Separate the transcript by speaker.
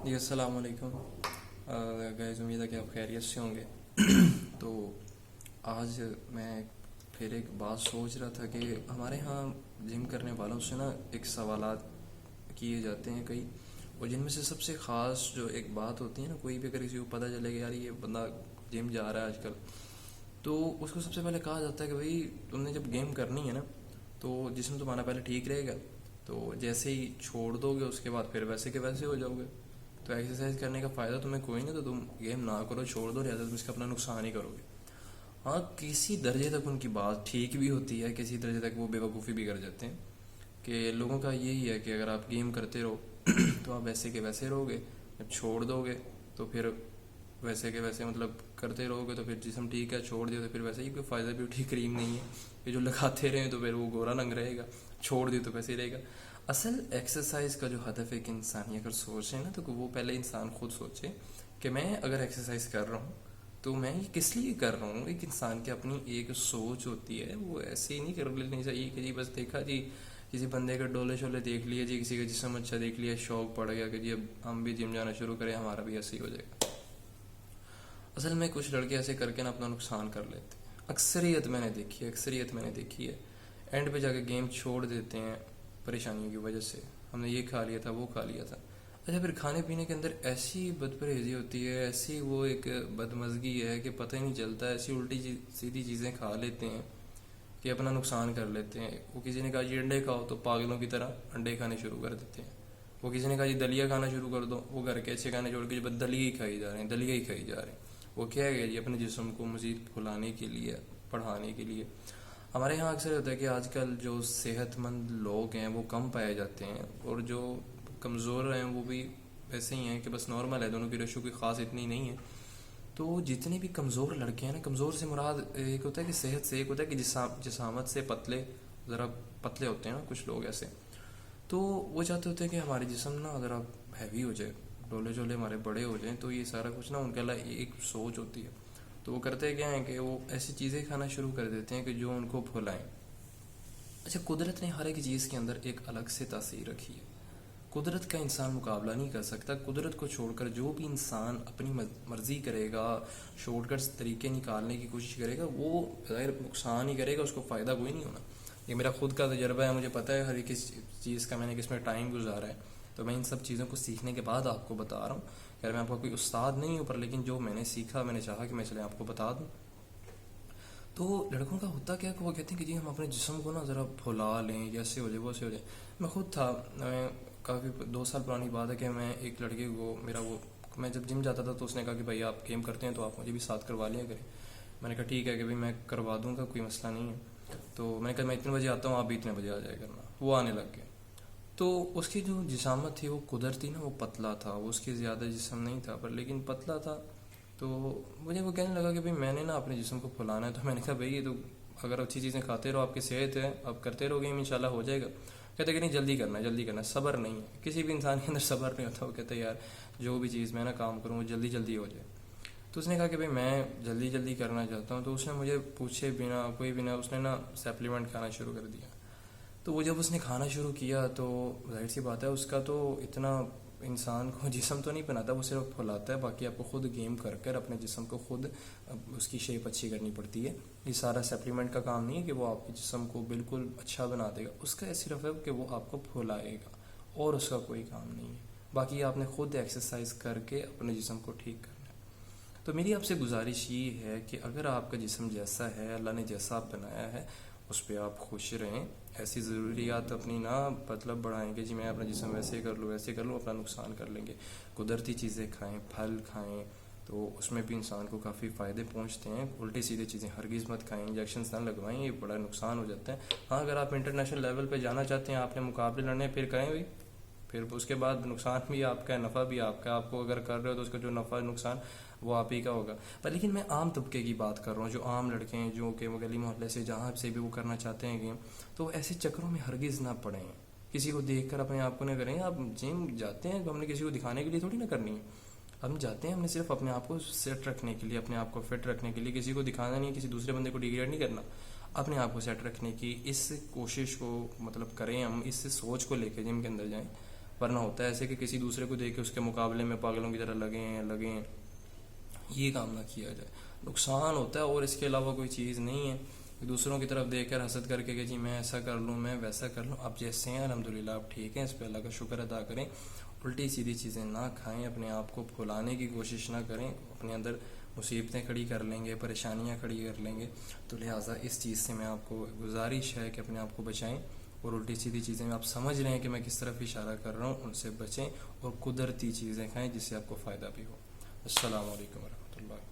Speaker 1: جی السلام علیکم گائز، امید ہے کہ آپ خیریت سے ہوں گے. تو آج میں پھر ایک بات سوچ رہا تھا کہ ہمارے ہاں جم کرنے والوں سے نا ایک سوالات کیے جاتے ہیں کئی، اور جن میں سے سب سے خاص جو ایک بات ہوتی ہے نا، کوئی بھی اگر کسی کو پتہ چلے کہ یار یہ بندہ جم جا رہا ہے آج کل، تو اس کو سب سے پہلے کہا جاتا ہے کہ بھائی تم نے جب گیم کرنی ہے نا تو جسم تمہارا پہلے ٹھیک رہے گا، تو جیسے ہی چھوڑ دو گے اس کے بعد پھر ویسے کے ویسے ہو جاؤ گے. تو ایکسرسائز کرنے کا فائدہ تمہیں کوئی نہیں، تو تم گیم نہ کرو، چھوڑ دو، لہٰذا تم اس کا اپنا نقصان ہی کرو گے. ہاں کسی درجے تک ان کی بات ٹھیک بھی ہوتی ہے، کسی درجے تک وہ بے وقوفی بھی کر جاتے ہیں کہ لوگوں کا یہی ہے کہ اگر آپ گیم کرتے رہو تو آپ ویسے کے ویسے رہو گے، جب چھوڑ دو گے تو پھر ویسے کے ویسے مطلب کرتے رہو گے تو پھر جسم ٹھیک ہے، چھوڑ دیا تو پھر ویسے ہی کوئی فائدہ بیوٹی کریم نہیں ہے کہ جو لگاتے رہیں تو پھر وہ گورا رنگ رہے گا، چھوڑ دی تو ویسے ہی رہے گا. اصل ایکسرسائز کا جو ہدف ہے کہ انسان اگر سوچے نا، تو وہ پہلے انسان خود سوچے کہ میں اگر ایکسرسائز کر رہا ہوں تو میں یہ کس لیے کر رہا ہوں. ایک انسان کی اپنی ایک سوچ ہوتی ہے، وہ ایسے ہی نہیں کر لینی چاہیے کہ جی بس دیکھا جی کسی بندے کے ڈولے شولے دیکھ لیے، جی کسی کا جسم اچھا دیکھ لیا، شوق پڑ گیا کہ جی اب ہم بھی جم جانا شروع کریں، ہمارا بھی ایسے ہی ہو جائے گا. اصل میں کچھ لڑکے ایسے کر کے نا اپنا نقصان کر لیتے ہیں. اکثریت میں نے دیکھی ہے اینڈ پہ جا کے گیم چھوڑ دیتے ہیں پریشانیوں کی وجہ سے. ہم نے یہ کھا لیا تھا، وہ کھا لیا تھا. اچھا پھر کھانے پینے کے اندر ایسی بد پرہیزی ہوتی ہے، ایسی وہ ایک بدمزگی ہے کہ پتہ ہی نہیں چلتا، ایسی الٹی سیدھی چیزیں کھا لیتے ہیں کہ اپنا نقصان کر لیتے ہیں. وہ کسی نے کہا جی انڈے کھاؤ تو پاگلوں کی طرح انڈے کھانے شروع کر دیتے ہیں. وہ کسی نے کہا جی دلیا کھانا شروع کر دو، وہ گھر کے اچھے کھانے چھوڑ کے بس دلیا ہی کھائی جا رہے ہیں. وہ کیا ہے جی اپنے جسم کو مزید پھلانے کے لیے، پڑھانے کے لیے. ہمارے یہاں اکثر ہوتا ہے کہ آج کل جو صحت مند لوگ ہیں وہ کم پائے جاتے ہیں، اور جو کمزور ہیں وہ بھی ویسے ہی ہیں کہ بس نارمل ہے، دونوں کی ریشو کوئی خاص اتنی نہیں ہے. تو جتنے بھی کمزور لڑکے ہیں نا، کمزور سے مراد ایک ہوتا ہے کہ صحت سے، ایک ہوتا ہے کہ جسامت سے پتلے، ذرا پتلے ہوتے ہیں نا کچھ لوگ ایسے. تو وہ چاہتے ہوتے ہیں کہ ہمارے جسم نا ذرا ہیوی ہو جائے، ڈولے جولے ہمارے بڑے ہو جائیں. تو یہ سارا کچھ نا ان کے اللہ ایک سوچ ہوتی ہے. تو وہ کرتے کیا ہیں کہ وہ ایسی چیزیں کھانا شروع کر دیتے ہیں کہ جو ان کو بھلائیں. اچھا قدرت نے ہر ایک چیز کے اندر ایک الگ سے تاثیر رکھی ہے. قدرت کا انسان مقابلہ نہیں کر سکتا. قدرت کو چھوڑ کر جو بھی انسان اپنی مرضی کرے گا، شارٹ کٹ طریقے نکالنے کی کوشش کرے گا، وہ ظاہر نقصان ہی کرے گا، اس کو فائدہ کوئی نہیں ہونا. یہ میرا خود کا تجربہ ہے، مجھے پتہ ہے ہر ایک چیز کا میں نے کس میں ٹائم گزارا ہے. تو میں ان سب چیزوں کو سیکھنے کے بعد آپ کو بتا رہا ہوں. خیر میں آپ کا کوئی استاد نہیں ہوں، پر لیکن جو میں نے سیکھا، میں نے چاہا کہ میں چلے آپ کو بتا دوں. تو لڑکوں کا ہوتا کیا کہ وہ کہتے ہیں کہ جی ہم اپنے جسم کو نا ذرا پھلا لیں، جیسے ہو جائے وہ سے ہو جائے. میں خود تھا، میں کافی 2 سال پرانی بات ہے کہ میں ایک لڑکے کو، میں جب جم جاتا تھا تو اس نے کہا کہ بھائی آپ گیم کرتے ہیں تو آپ مجھے بھی ساتھ کروا لیا کریں. میں نے کہا ٹھیک ہے کہ بھائی میں کروا دوں گا، کوئی مسئلہ نہیں ہے. تو میں نے کہا میں اتنے بجے آتا ہوں، آپ بھی اتنے بجے آ جائے کرنا. وہ آنے لگ گیا. تو اس کی جو جسامت تھی وہ قدرتی نا، وہ پتلا تھا، وہ اس کی زیادہ جسم نہیں تھا پر لیکن پتلا تھا. تو مجھے وہ کہنے لگا کہ بھائی میں نے نا اپنے جسم کو پھلانا ہے. تو میں نے کہا بھائی یہ تو اگر اچھی چیزیں کھاتے رہو، آپ کی صحت ہے، آپ کرتے رہو گے انشاءاللہ ہو جائے گا. کہتے کہ نہیں جلدی کرنا ہے، صبر نہیں ہے. کسی بھی انسان کے اندر صبر نہیں ہوتا. وہ کہتے یار جو بھی چیز میں نا کام کروں وہ جلدی جلدی ہو جائے. تو اس نے کہا کہ بھائی میں جلدی جلدی کرنا چاہتا ہوں. تو اس نے مجھے پوچھے بنا کوئی بھی نہ، اس نے نا سپلیمنٹ کھانا شروع کر دیا. تو وہ جب اس نے کھانا شروع کیا تو ظاہر سی بات ہے اس کا تو اتنا انسان کو جسم تو نہیں بناتا، وہ صرف پھلاتا ہے. باقی آپ کو خود گیم کر کر اپنے جسم کو خود اس کی شیپ اچھی کرنی پڑتی ہے. یہ سارا سپلیمنٹ کا کام نہیں ہے کہ وہ آپ کے جسم کو بالکل اچھا بنا دے گا. اس کا صرف ہے کہ وہ آپ کو پھلائے گا، اور اس کا کوئی کام نہیں ہے. باقی آپ نے خود ایکسرسائز کر کے اپنے جسم کو ٹھیک کرنا ہے. تو میری آپ سے گزارش یہ ہے کہ اگر آپ کا جسم جیسا ہے، اللہ نے جیسا بنایا ہے، اس پہ آپ خوش رہیں. ایسی ضروریات اپنی نہ مطلب بڑھائیں کہ جی میں اپنا جسم ویسے کر لوں ویسے کر لوں، اپنا نقصان کر لیں گے. قدرتی چیزیں کھائیں، پھل کھائیں، تو اس میں بھی انسان کو کافی فائدے پہنچتے ہیں. الٹی سیدھے چیزیں ہرگز مت کھائیں، انجیکشنز نہ لگوائیں، یہ بڑا نقصان ہو جاتا ہے. ہاں اگر آپ انٹرنیشنل لیول پہ جانا چاہتے ہیں، آپ نے مقابلے لڑنے، پھر کریں بھی، پھر اس کے بعد نقصان بھی آپ کا ہے، نفع بھی آپ کا. آپ کو اگر کر رہے ہو تو اس کا جو نفع نقصان وہ آپ ہی کا ہوگا. پر لیکن میں عام طبقے کی بات کر رہا ہوں، جو عام لڑکے ہیں، جو کہ گلی محلے سے جہاں سے بھی وہ کرنا چاہتے ہیں گیم، تو ایسے چکروں میں ہرگز نہ پڑیں. کسی کو دیکھ کر اپنے آپ کو نہ کریں. آپ جم جاتے ہیں تو ہم نے کسی کو دکھانے کے لیے تھوڑی نہ کرنی ہے. ہم جاتے ہیں ہم نے صرف اپنے آپ کو سیٹ رکھنے کے لیے، اپنے آپ کو فٹ رکھنے کے لیے. کسی کو دکھانا نہیں، کسی دوسرے بندے کو ڈیگریڈ نہیں کرنا. اپنے آپ کو سیٹ رکھنے کی اس کوشش کو مطلب کریں، ہم اس سوچ کو لے کے جم کے اندر جائیں. ورنہ ہوتا ہے ایسے کہ کسی دوسرے کو دیکھ کے اس کے مقابلے میں پاگلوں کی طرح لگیں. یہ کام نہ کیا جائے, نقصان ہوتا ہے اور اس کے علاوہ کوئی چیز نہیں ہے. دوسروں کی طرف دیکھ کر حسد کر کے کہ جی میں ایسا کر لوں, میں ویسا کر لوں. آپ جیسے ہیں الحمدللہ آپ ٹھیک ہیں, اس پہ اللہ کا شکر ادا کریں. الٹی سیدھی چیزیں نہ کھائیں, اپنے آپ کو بھلانے کی کوشش نہ کریں. اپنے اندر مصیبتیں کھڑی کر لیں گے, پریشانیاں کھڑی کر لیں گے. تو لہٰذا اس چیز سے میں آپ کو گزارش ہے کہ اپنے آپ کو بچائیں, اور الٹی سیدھی چیزیں آپ سمجھ رہے ہیں کہ میں کس طرف اشارہ کر رہا ہوں, ان سے بچیں, اور قدرتی چیزیں کھائیں جس سے آپ کو فائدہ بھی ہو. السلام علیکم ورحمۃ اللہ.